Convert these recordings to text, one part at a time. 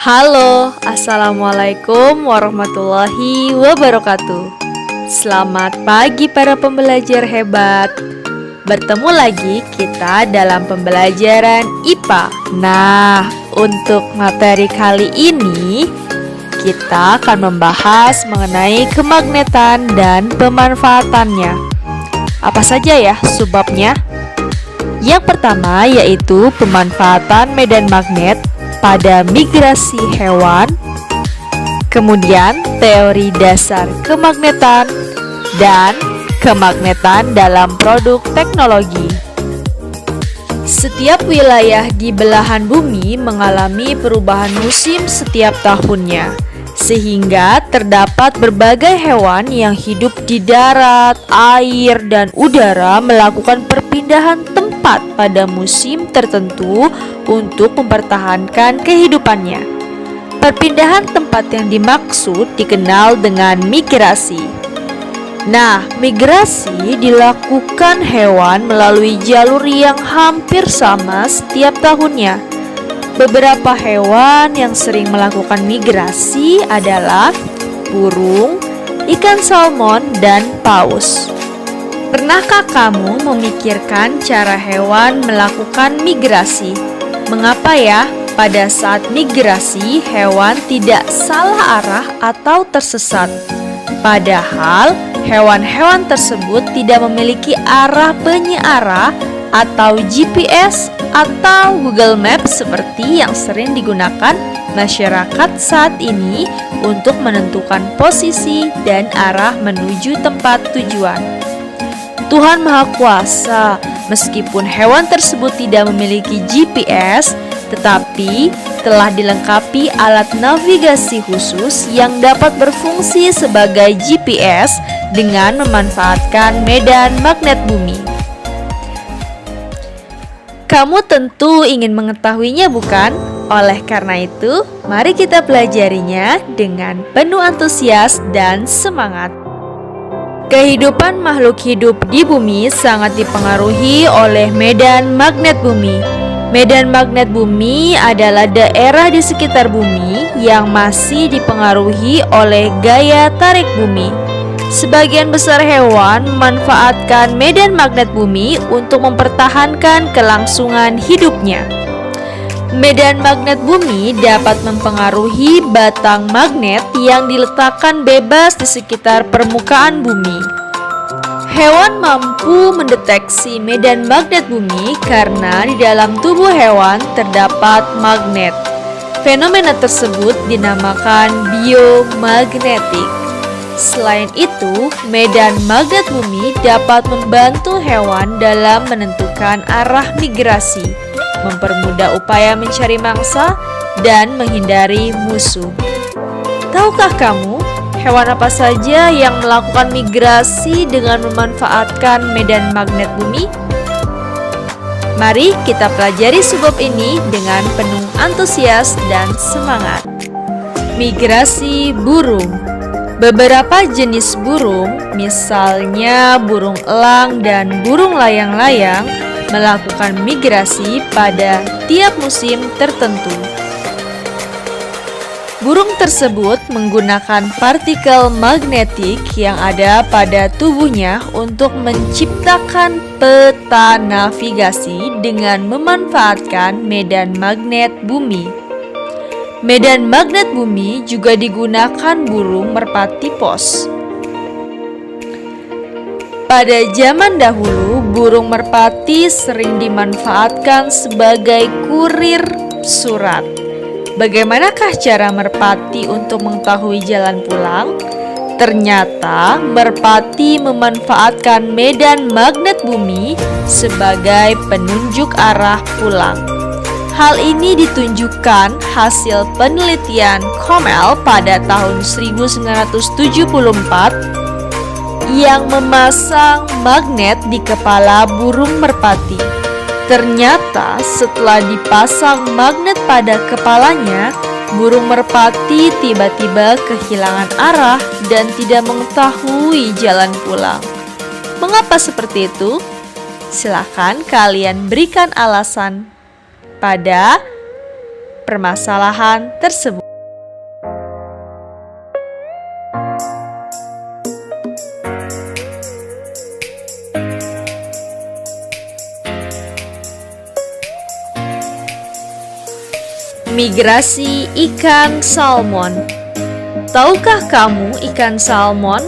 Halo, Assalamualaikum warahmatullahi wabarakatuh. Selamat pagi para pembelajar hebat. Bertemu lagi kita dalam pembelajaran IPA. Nah, untuk materi kali ini kita akan membahas mengenai kemagnetan dan pemanfaatannya. Apa saja ya sebabnya? Yang pertama yaitu pemanfaatan medan magnet pada migrasi hewan, kemudian teori dasar kemagnetan, dan kemagnetan dalam produk teknologi. Setiap wilayah di belahan bumi mengalami perubahan musim setiap tahunnya, sehingga terdapat berbagai hewan yang hidup di darat, air, dan udara melakukan perpindahan tempat pada musim tertentu untuk mempertahankan kehidupannya. Perpindahan tempat yang dimaksud dikenal dengan migrasi. Nah, migrasi dilakukan hewan melalui jalur yang hampir sama setiap tahunnya. Beberapa hewan yang sering melakukan migrasi adalah burung, ikan salmon, dan paus. Pernahkah kamu memikirkan cara hewan melakukan migrasi? Mengapa ya pada saat migrasi hewan tidak salah arah atau tersesat? Padahal hewan-hewan tersebut tidak memiliki arah penyearah atau GPS atau Google Maps seperti yang sering digunakan masyarakat saat ini untuk menentukan posisi dan arah menuju tempat tujuan. Tuhan Maha Kuasa, meskipun hewan tersebut tidak memiliki GPS, tetapi telah dilengkapi alat navigasi khusus yang dapat berfungsi sebagai GPS dengan memanfaatkan medan magnet bumi. Kamu tentu ingin mengetahuinya, bukan? Oleh karena itu, mari kita pelajarinya dengan penuh antusias dan semangat. Kehidupan makhluk hidup di bumi sangat dipengaruhi oleh medan magnet bumi. Medan magnet bumi adalah daerah di sekitar bumi yang masih dipengaruhi oleh gaya tarik bumi. Sebagian besar hewan memanfaatkan medan magnet bumi untuk mempertahankan kelangsungan hidupnya. Medan magnet bumi dapat mempengaruhi batang magnet yang diletakkan bebas di sekitar permukaan bumi. Hewan mampu mendeteksi medan magnet bumi karena di dalam tubuh hewan terdapat magnet. Fenomena tersebut dinamakan biomagnetik. Selain itu, medan magnet bumi dapat membantu hewan dalam menentukan arah migrasi, mempermudah upaya mencari mangsa, dan menghindari musuh. Tahukah kamu, hewan apa saja yang melakukan migrasi dengan memanfaatkan medan magnet bumi? Mari kita pelajari sebab ini dengan penuh antusias dan semangat. Migrasi burung. Beberapa jenis burung, misalnya burung elang dan burung layang-layang, melakukan migrasi pada tiap musim tertentu. Burung tersebut menggunakan partikel magnetik yang ada pada tubuhnya untuk menciptakan peta navigasi dengan memanfaatkan medan magnet bumi. Medan magnet bumi juga digunakan burung merpati pos. Pada zaman dahulu, burung merpati sering dimanfaatkan sebagai kurir surat. Bagaimanakah cara merpati untuk mengetahui jalan pulang? Ternyata merpati memanfaatkan medan magnet bumi sebagai penunjuk arah pulang. Hal ini ditunjukkan hasil penelitian Comel pada tahun 1974 yang memasang magnet di kepala burung merpati. Ternyata setelah dipasang magnet pada kepalanya, burung merpati tiba-tiba kehilangan arah dan tidak mengetahui jalan pulang. Mengapa seperti itu? Silakan kalian berikan alasan pada permasalahan tersebut. Migrasi ikan salmon. Tahukah kamu ikan salmon?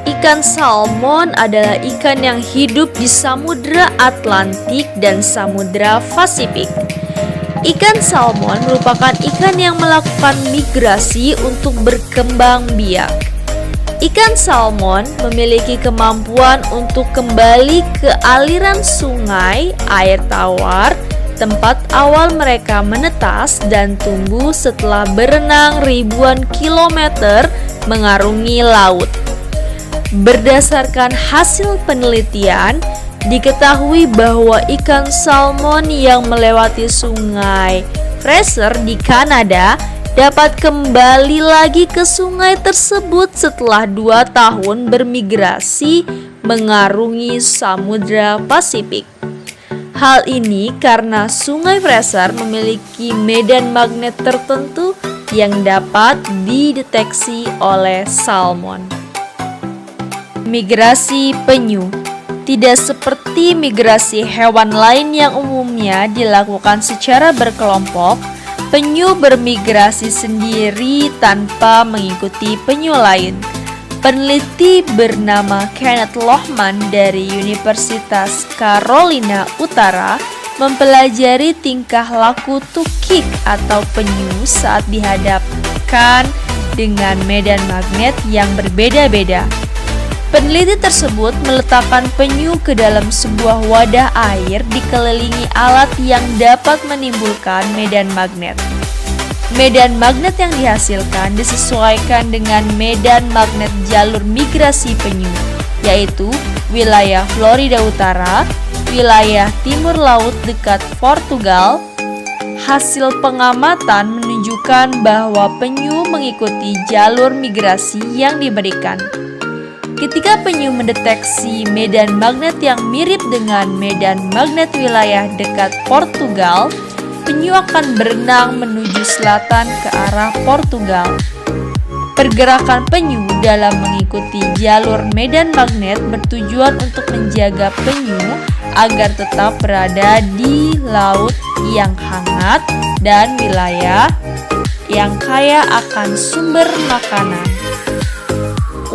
Ikan salmon adalah ikan yang hidup di Samudra Atlantik dan Samudra Pasifik. Ikan salmon merupakan ikan yang melakukan migrasi untuk berkembang biak. Ikan salmon memiliki kemampuan untuk kembali ke aliran sungai, air tawar, tempat awal mereka menetas dan tumbuh setelah berenang ribuan kilometer mengarungi laut. Berdasarkan hasil penelitian, diketahui bahwa ikan salmon yang melewati sungai Fraser di Kanada dapat kembali lagi ke sungai tersebut setelah 2 tahun bermigrasi mengarungi Samudra Pasifik. Hal ini karena sungai Fraser memiliki medan magnet tertentu yang dapat dideteksi oleh salmon. Migrasi penyu. Tidak seperti migrasi hewan lain yang umumnya dilakukan secara berkelompok, penyu bermigrasi sendiri tanpa mengikuti penyu lain. Peneliti bernama Kenneth Lohman dari Universitas Carolina Utara mempelajari tingkah laku tukik atau penyu saat dihadapkan dengan medan magnet yang berbeda-beda. Peneliti tersebut meletakkan penyu ke dalam sebuah wadah air dikelilingi alat yang dapat menimbulkan medan magnet. Medan magnet yang dihasilkan disesuaikan dengan medan magnet jalur migrasi penyu, yaitu wilayah Florida Utara, wilayah timur laut dekat Portugal. Hasil pengamatan menunjukkan bahwa penyu mengikuti jalur migrasi yang diberikan. Ketika penyu mendeteksi medan magnet yang mirip dengan medan magnet wilayah dekat Portugal, penyu akan berenang menuju selatan ke arah Portugal. Pergerakan penyu dalam mengikuti jalur medan magnet bertujuan untuk menjaga penyu agar tetap berada di laut yang hangat dan wilayah yang kaya akan sumber makanan.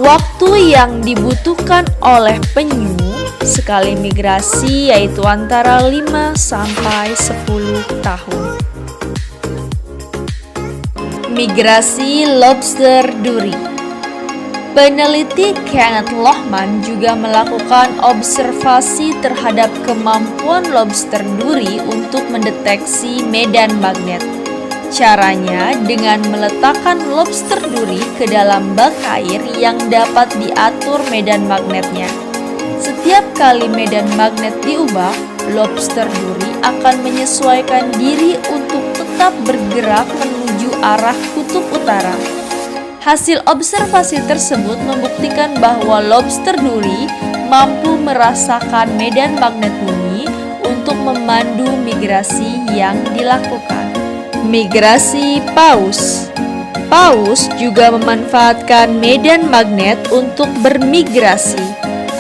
Waktu yang dibutuhkan oleh penyu sekali migrasi yaitu antara 5 sampai 10 tahun. Migrasi lobster duri. Peneliti Kenneth Lohman juga melakukan observasi terhadap kemampuan lobster duri untuk mendeteksi medan magnet. Caranya dengan meletakkan lobster duri ke dalam bak air yang dapat diatur medan magnetnya. Setiap kali medan magnet diubah, lobster duri akan menyesuaikan diri untuk tetap bergerak menuju arah kutub utara. Hasil observasi tersebut membuktikan bahwa lobster duri mampu merasakan medan magnet bumi untuk memandu migrasi yang dilakukan. Migrasi paus. Paus juga memanfaatkan medan magnet untuk bermigrasi.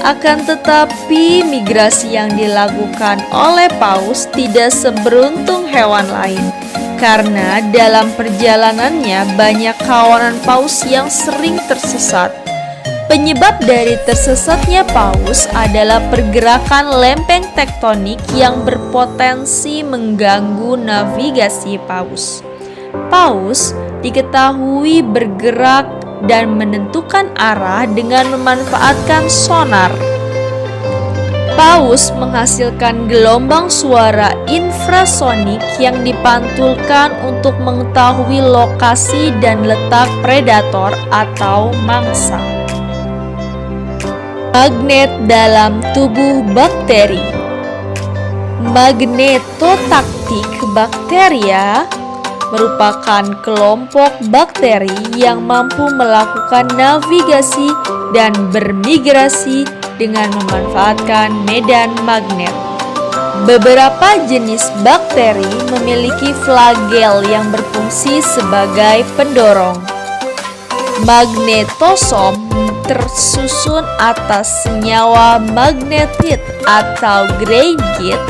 Akan tetapi, migrasi yang dilakukan oleh paus tidak seberuntung hewan lain, karena dalam perjalanannya banyak kawanan paus yang sering tersesat. Penyebab dari tersesatnya paus adalah pergerakan lempeng tektonik yang berpotensi mengganggu navigasi paus. Paus diketahui bergerak dan menentukan arah dengan memanfaatkan sonar. Paus menghasilkan gelombang suara infrasonik yang dipantulkan untuk mengetahui lokasi dan letak predator atau mangsa. Magnet dalam tubuh bakteri. Magnetotaktik bakteria merupakan kelompok bakteri yang mampu melakukan navigasi dan bermigrasi dengan memanfaatkan medan magnet. Beberapa jenis bakteri memiliki flagel yang berfungsi sebagai pendorong. Magnetosom tersusun atas senyawa magnetit atau greigit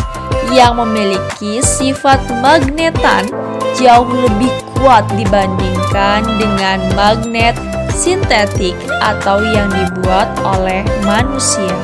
yang memiliki sifat magnetan jauh lebih kuat dibandingkan dengan magnet sintetik atau yang dibuat oleh manusia.